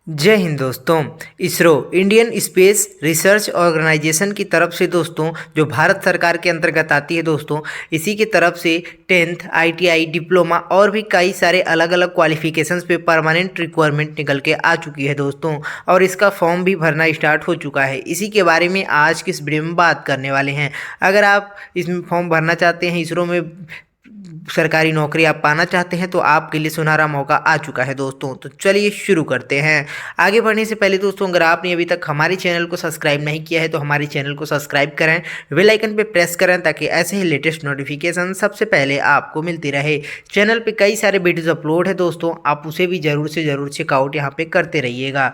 जय हिंद दोस्तों। ISRO Indian space research organisation की तरफ से दोस्तों जो भारत सरकार के अंतर्गत आती है दोस्तों, इसी की तरफ से 10th ITI डिप्लोमा और भी कई सारे अलग अलग क्वालिफिकेशंस पे परमानेंट रिक्वायरमेंट निकल के आ चुकी है दोस्तों। और इसका फॉर्म भी भरना स्टार्ट हो चुका है। इसी के बारे में आज की इस वीडियो में बात करने वाले हैं। अगर आप इसमें फॉर्म भरना चाहते हैं, इसरो में सरकारी नौकरी आप पाना चाहते हैं, तो आपके लिए सुनहरा मौका आ चुका है दोस्तों। तो चलिए शुरू करते हैं। आगे बढ़ने से पहले दोस्तों, अगर आपने अभी तक हमारे चैनल को सब्सक्राइब नहीं किया है तो हमारे चैनल को सब्सक्राइब करें, बेल आइकन पे प्रेस करें ताकि ऐसे ही लेटेस्ट नोटिफिकेशन सबसे पहले आपको मिलती रहे। चैनल पे कई सारे वीडियोज़ अपलोड है दोस्तों, आप उसे भी ज़रूर से ज़रूर चेकआउट यहाँ पे करते रहिएगा।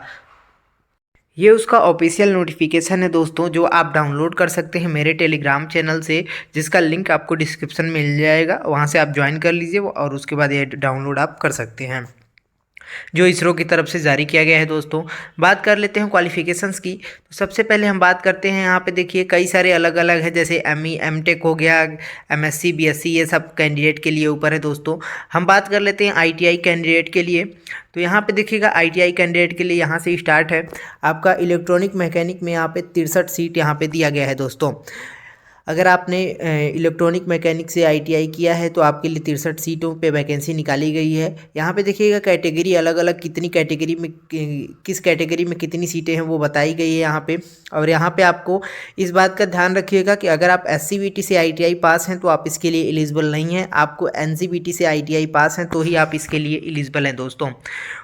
ये उसका ऑफिशियल नोटिफिकेशन है दोस्तों, जो आप डाउनलोड कर सकते हैं मेरे टेलीग्राम चैनल से, जिसका लिंक आपको डिस्क्रिप्शन में मिल जाएगा। वहाँ से आप ज्वाइन कर लीजिए और उसके बाद ये डाउनलोड आप कर सकते हैं, जो इसरो की तरफ से जारी किया गया है दोस्तों। बात कर लेते हैं क्वालिफिकेशंस की। तो सबसे पहले हम बात करते हैं, यहाँ पे देखिए कई सारे अलग अलग है, जैसे ME MTech हो गया, MSc BSc, ये सब कैंडिडेट के लिए ऊपर है दोस्तों। हम बात कर लेते हैं ITI कैंडिडेट के लिए। तो यहाँ पे देखिएगा ITI कैंडिडेट के लिए यहाँ से स्टार्ट है आपका इलेक्ट्रॉनिक मैकेनिक में यहाँ पे 63 सीट यहाँ पे दिया गया है दोस्तों। अगर आपने इलेक्ट्रॉनिक मैकेनिक से ITI किया है तो आपके लिए 63 सीटों पे वैकेंसी निकाली गई है। यहाँ पे देखिएगा कैटेगरी अलग अलग, कितनी कैटेगरी में किस कैटेगरी में कितनी सीटें हैं वो बताई गई है यहाँ पे। और यहाँ पे आपको इस बात का ध्यान रखिएगा कि अगर आप SCBT से ITI पास हैं तो आप इसके लिए एलिजिबल नहीं हैं। आपको NCBT से ITI पास हैं तो ही आप इसके लिए एलिजिबल हैं दोस्तों।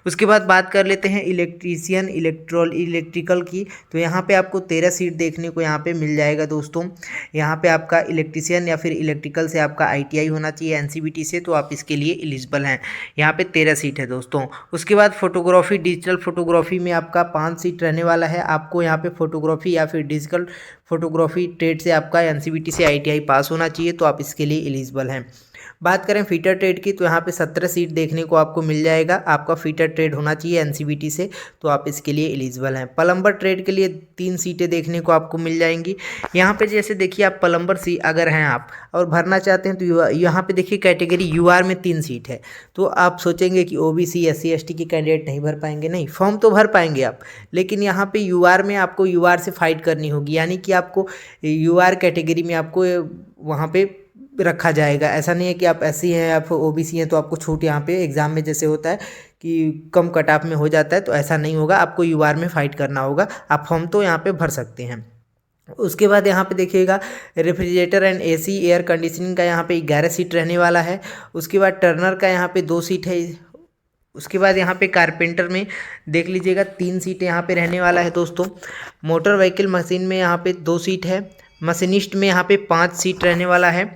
उसके बाद बात कर लेते हैं इलेक्ट्रीशियन इलेक्ट्रिकल की। तो यहाँ पे आपको 13 सीट देखने को यहाँ पे मिल जाएगा दोस्तों। यहाँ पे आपका इलेक्ट्रीशियन या फिर इलेक्ट्रिकल से आपका ITI होना चाहिए NCBT से, तो आप इसके लिए एलिजिबल हैं। यहाँ पे 13 सीट है दोस्तों। उसके बाद फोटोग्राफी, डिजिटल फोटोग्राफी में आपका 5 सीट रहने वाला है। आपको यहाँ पे फोटोग्राफी या फिर डिजिटल फोटोग्राफी ट्रेड से आपका NCBT से ITI पास होना चाहिए, तो आप इसके लिए एलिजिबल हैं। बात करें फीटर ट्रेड की, तो यहाँ पे 17 सीट देखने को आपको मिल जाएगा। आपका फीटर ट्रेड होना चाहिए NCBT से, तो आप इसके लिए एलिजिबल हैं। प्लम्बर ट्रेड के लिए 3 सीटें देखने को आपको मिल जाएंगी। यहाँ पे जैसे देखिए, आप प्लम्बर सी अगर हैं आप और भरना चाहते हैं तो यहाँ पे देखिए कैटेगरी UR में 3 सीट है। तो आप सोचेंगे कि OBC SC ST के कैंडिडेट नहीं भर पाएंगे, नहीं, फॉर्म तो भर पाएंगे आप, लेकिन यहाँ पे UR में आपको UR से फाइट करनी होगी। यानी कि आपको UR कैटेगरी में आपको वहाँ पे रखा जाएगा। ऐसा नहीं है कि आप SC हैं, आप OBC हैं तो आपको छूट यहाँ पे एग्ज़ाम में जैसे होता है कि कम कट ऑफ में हो जाता है, तो ऐसा नहीं होगा। आपको UR में फाइट करना होगा। आप फॉर्म तो यहाँ पे भर सकते हैं। उसके बाद यहाँ पे देखिएगा refrigerator and AC air conditioning का यहाँ पे 11 सीट रहने वाला है। उसके बाद टर्नर का यहाँ पे 2 सीट है। उसके बाद यहाँ पे कारपेंटर में देख लीजिएगा 3 सीट यहाँ पे रहने वाला है दोस्तों। मोटर व्हीकल मशीन में यहाँ पे 2 सीट है। मशीनिस्ट में यहाँ पे 5 सीट रहने वाला है।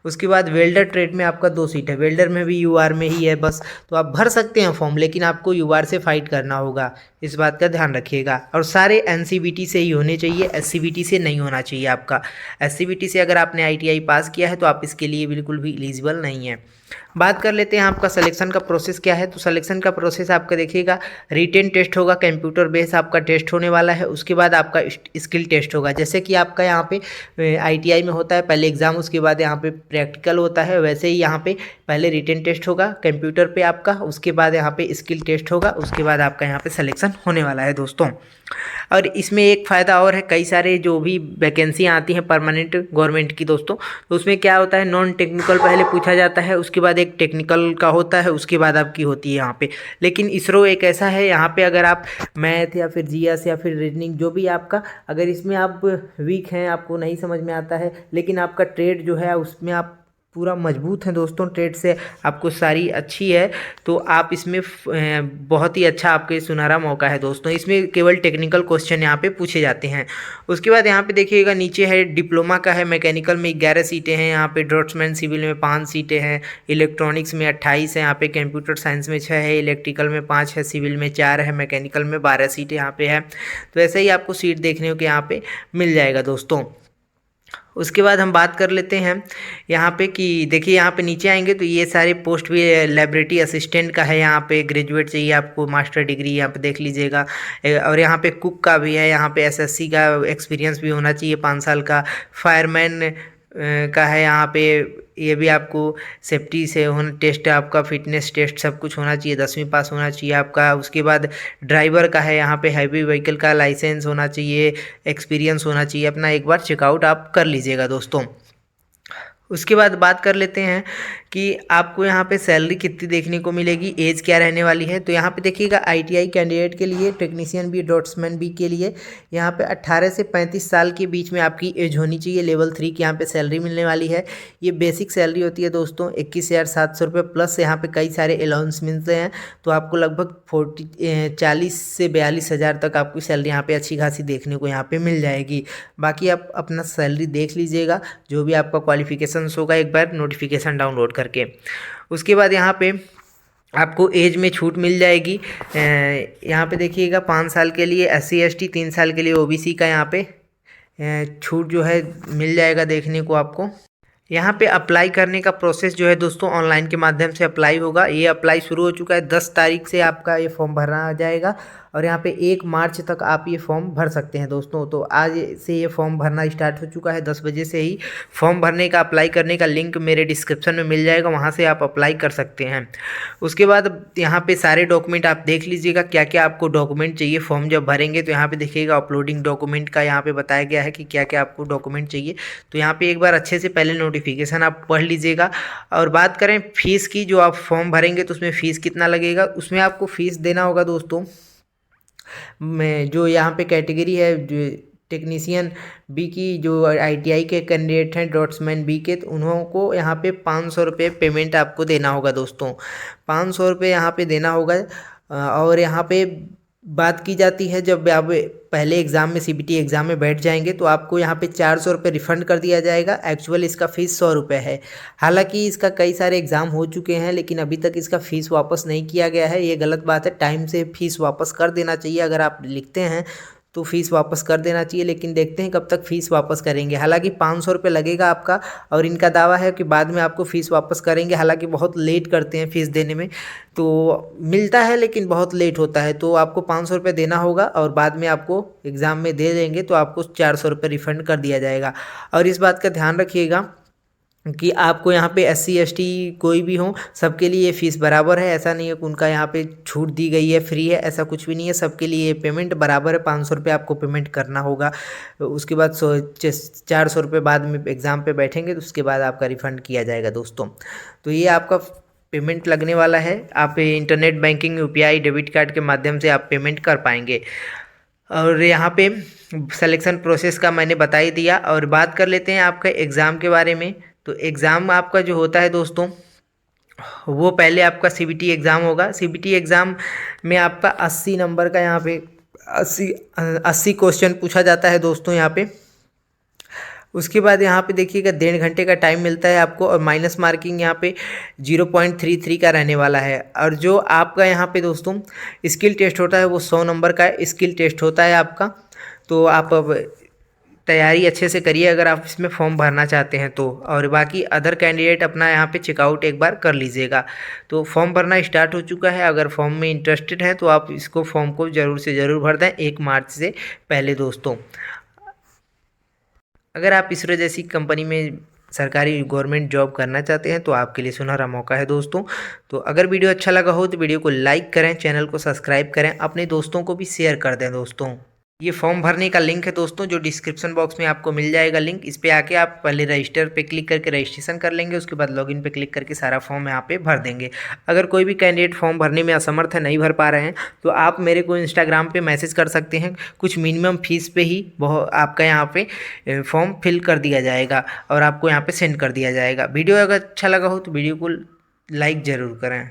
उसके बाद वेल्डर ट्रेड में आपका 2 सीट है। वेल्डर में भी UR में ही है बस, तो आप भर सकते हैं फॉर्म, लेकिन आपको UR से फाइट करना होगा, इस बात का ध्यान रखिएगा। और सारे NCBT से ही होने चाहिए, SCBT से नहीं होना चाहिए आपका। SCBT से अगर आपने ITI पास किया है तो आप इसके लिए बिल्कुल भी एलिजिबल नहीं है। बात कर लेते हैं आपका सिलेक्शन का प्रोसेस क्या है। तो सिलेक्शन का प्रोसेस आपका देखिएगा, रिटेन टेस्ट होगा, कंप्यूटर बेस आपका टेस्ट होने वाला है। उसके बाद आपका स्किल टेस्ट होगा, जैसे कि आपका यहाँ पे ITI में होता है पहले एग्ज़ाम, उसके बाद यहाँ पे प्रैक्टिकल होता है, वैसे ही यहाँ पे पहले रिटेन टेस्ट होगा कंप्यूटर पे आपका, उसके बाद यहाँ पे स्किल टेस्ट होगा, उसके बाद आपका यहाँ पे सिलेक्शन होने वाला है दोस्तों। और इसमें एक फ़ायदा और है, कई सारे जो भी वैकेंसियाँ आती हैं परमानेंट गवर्नमेंट की दोस्तों, तो उसमें क्या होता है, नॉन टेक्निकल पहले पूछा जाता है, उसके बाद एक टेक्निकल का होता है, उसके बाद आपकी होती है यहाँ पे। लेकिन इसरो एक ऐसा है, यहाँ पे अगर आप मैथ या फिर GS या फिर रीजनिंग जो भी आपका, अगर इसमें आप वीक हैं, आपको नहीं समझ में आता है, लेकिन आपका ट्रेड जो है उसमें आप पूरा मजबूत है दोस्तों, ट्रेड से आपको सारी अच्छी है, तो आप इसमें बहुत ही अच्छा आपके सुनहरा मौका है दोस्तों। इसमें केवल टेक्निकल क्वेश्चन यहाँ पे पूछे जाते हैं। उसके बाद यहाँ पे देखिएगा नीचे है डिप्लोमा का है, मैकेनिकल में 11 सीटें हैं, यहाँ पे ड्राफ्ट्समैन सिविल में 5 सीटें हैं, इलेक्ट्रॉनिक्स में 28 है, यहाँ पे कंप्यूटर साइंस में 6 है, इलेक्ट्रिकल में 5 है, सिविल में 4 है, मैकेनिकल में 12 सीटें यहाँ पे है। तो ऐसे ही आपको सीट देखने को यहाँ पे मिल जाएगा दोस्तों। उसके बाद हम बात कर लेते हैं यहाँ पे कि देखिए, यहाँ पे नीचे आएंगे तो ये सारे पोस्ट भी लैबोरेटरी असिस्टेंट का है, यहाँ पे ग्रेजुएट चाहिए आपको, मास्टर डिग्री यहाँ पे देख लीजिएगा। और यहाँ पे कुक का भी है, यहाँ पे SSC का एक्सपीरियंस भी होना चाहिए 5 साल का। फायरमैन का है यहाँ पे ये भी आपको सेफ्टी से होना, टेस्ट आपका फिटनेस टेस्ट सब कुछ होना चाहिए, 10वीं पास होना चाहिए आपका। उसके बाद ड्राइवर का है, यहाँ पे हैवी व्हीकल का लाइसेंस होना चाहिए, एक्सपीरियंस होना चाहिए। अपना एक बार चेकआउट आप कर लीजिएगा दोस्तों। उसके बाद बात कर लेते हैं कि आपको यहाँ पे सैलरी कितनी देखने को मिलेगी, एज क्या रहने वाली है। तो यहाँ पे देखिएगा आईटीआई कैंडिडेट के लिए, टेक्नीशियन बी, ड्राफ्ट्समैन बी के लिए यहाँ पे 18 से 35 साल के बीच में आपकी एज होनी चाहिए। लेवल 3 की यहाँ पे सैलरी मिलने वाली है। ये बेसिक सैलरी होती है दोस्तों 21,700 रुपये, प्लस यहाँ पे कई सारे अलाउंस मिलते हैं। तो आपको लगभग 40 से 42 हज़ार तक आपकी सैलरी यहाँ पे अच्छी खासी देखने को यहाँ पे मिल जाएगी। बाकी आप अपना सैलरी देख लीजिएगा, जो भी आपका क्वालिफिकेशन होगा एक बार नोटिफिकेशन डाउनलोड करके। उसके बाद यहाँ पे आपको एज में छूट मिल जाएगी। यहाँ पे देखिएगा 5 साल के लिए SC ST, 3 साल के लिए OBC का यहाँ पे छूट जो है मिल जाएगा देखने को आपको। यहाँ पे अप्लाई करने का प्रोसेस जो है दोस्तों ऑनलाइन के माध्यम से अप्लाई होगा। ये अप्लाई शुरू हो चुका है, 10 तारीख से आपका ये फॉर्म भरना आ जाएगा और यहाँ पे 1 मार्च तक आप ये फॉर्म भर सकते हैं दोस्तों। तो आज से ये फॉर्म भरना स्टार्ट हो चुका है, 10 बजे से ही। फॉर्म भरने का, अप्लाई करने का लिंक मेरे डिस्क्रिप्शन में मिल जाएगा, वहाँ से आप अप्लाई कर सकते हैं। उसके बाद यहाँ पे सारे डॉक्यूमेंट आप देख लीजिएगा, क्या क्या आपको डॉक्यूमेंट चाहिए फॉर्म जब भरेंगे। तो यहाँ पे देखिएगा अपलोडिंग डॉक्यूमेंट का यहाँ पे बताया गया है कि क्या क्या आपको डॉक्यूमेंट चाहिए। तो यहाँ पे एक बार अच्छे से पहले नोटिफिकेशन आप पढ़ लीजिएगा। और बात करें फीस की, जो आप फॉर्म भरेंगे तो उसमें फ़ीस कितना लगेगा, उसमें आपको फ़ीस देना होगा दोस्तों। मैं जो यहाँ पे कैटेगरी है, जो टेक्नीशियन बी की, जो आईटीआई के कैंडिडेट हैं ड्राफ्ट्समैन बी के, तो उनको यहाँ पे 500 रुपये पेमेंट आपको देना होगा दोस्तों। 500 रुपये यहाँ पे देना होगा। और यहाँ पे बात की जाती है, जब आप पहले एग्ज़ाम में CBT एग्ज़ाम में बैठ जाएंगे तो आपको यहाँ पे 400 रुपये रिफ़ंड कर दिया जाएगा। एक्चुअल इसका फ़ीस 100 रुपये है। हालांकि इसका कई सारे एग्ज़ाम हो चुके हैं, लेकिन अभी तक इसका फ़ीस वापस नहीं किया गया है। ये गलत बात है, टाइम से फ़ीस वापस कर देना चाहिए। अगर आप लिखते हैं तो फ़ीस वापस कर देना चाहिए, लेकिन देखते हैं कब तक फ़ीस वापस करेंगे। हालांकि 500 रुपये लगेगा आपका, और इनका दावा है कि बाद में आपको फ़ीस वापस करेंगे। हालांकि बहुत लेट करते हैं फ़ीस देने में, तो मिलता है लेकिन बहुत लेट होता है। तो आपको 500 रुपये देना होगा और बाद में आपको एग्ज़ाम में दे देंगे तो आपको 400 रुपये रिफ़ंड कर दिया जाएगा। और इस बात का ध्यान रखिएगा कि आपको यहाँ पे SC ST कोई भी हो, सबके लिए फ़ीस बराबर है। ऐसा नहीं है कि उनका यहाँ पे छूट दी गई है, फ्री है, ऐसा कुछ भी नहीं है। सबके लिए पेमेंट बराबर है, 500 रुपये आपको पेमेंट करना होगा। उसके बाद 400 रुपये बाद में एग्ज़ाम पे बैठेंगे तो उसके बाद आपका रिफ़ंड किया जाएगा दोस्तों। तो ये आपका पेमेंट लगने वाला है। आप internet banking, UPI, debit card के माध्यम से आप पेमेंट कर पाएंगे। और यहाँ पे सिलेक्शन प्रोसेस का मैंने बता ही दिया। और बात कर लेते हैं आपका एग्ज़ाम के बारे में। तो एग्ज़ाम आपका जो होता है दोस्तों, वो पहले आपका CBT एग्ज़ाम होगा। CBT एग्ज़ाम में आपका 80 नंबर का यहाँ पे 80 क्वेश्चन पूछा जाता है दोस्तों यहाँ पे। उसके बाद यहाँ पे देखिएगा 1.5 घंटे का टाइम मिलता है आपको, और माइनस मार्किंग यहाँ पे 0.33 का रहने वाला है। और जो आपका यहाँ पे दोस्तों स्किल टेस्ट होता है, वो 100 नंबर का स्किल टेस्ट होता है आपका। तो आप अब तैयारी अच्छे से करिए अगर आप इसमें फॉर्म भरना चाहते हैं तो। और बाकी अदर कैंडिडेट अपना यहाँ पे चेकआउट एक बार कर लीजिएगा। तो फॉर्म भरना स्टार्ट हो चुका है। अगर फॉर्म में इंटरेस्टेड हैं तो आप इसको फॉर्म को ज़रूर से ज़रूर भर दें 1 मार्च से पहले दोस्तों। अगर आप इसरो जैसी कंपनी में सरकारी गवर्नमेंट जॉब करना चाहते हैं तो आपके लिए सुनहरा मौका है दोस्तों। तो अगर वीडियो अच्छा लगा हो तो वीडियो को लाइक करें, चैनल को सब्सक्राइब करें, अपने दोस्तों को भी शेयर कर दें दोस्तों। ये फॉर्म भरने का लिंक है दोस्तों, जो डिस्क्रिप्शन बॉक्स में आपको मिल जाएगा लिंक। इस पे आके आप पहले रजिस्टर पे क्लिक करके रजिस्ट्रेशन कर लेंगे, उसके बाद लॉगिन पे क्लिक करके सारा फॉर्म यहाँ पे भर देंगे। अगर कोई भी कैंडिडेट फॉर्म भरने में असमर्थ है, नहीं भर पा रहे हैं, तो आप मेरे को इंस्टाग्राम पे मैसेज कर सकते हैं। कुछ मिनिमम फीस पे ही बहुत आपका यहाँ पे फॉर्म फिल कर दिया जाएगा और आपको यहाँ पे सेंड कर दिया जाएगा। वीडियो अगर अच्छा लगा हो तो वीडियो को लाइक ज़रूर करें।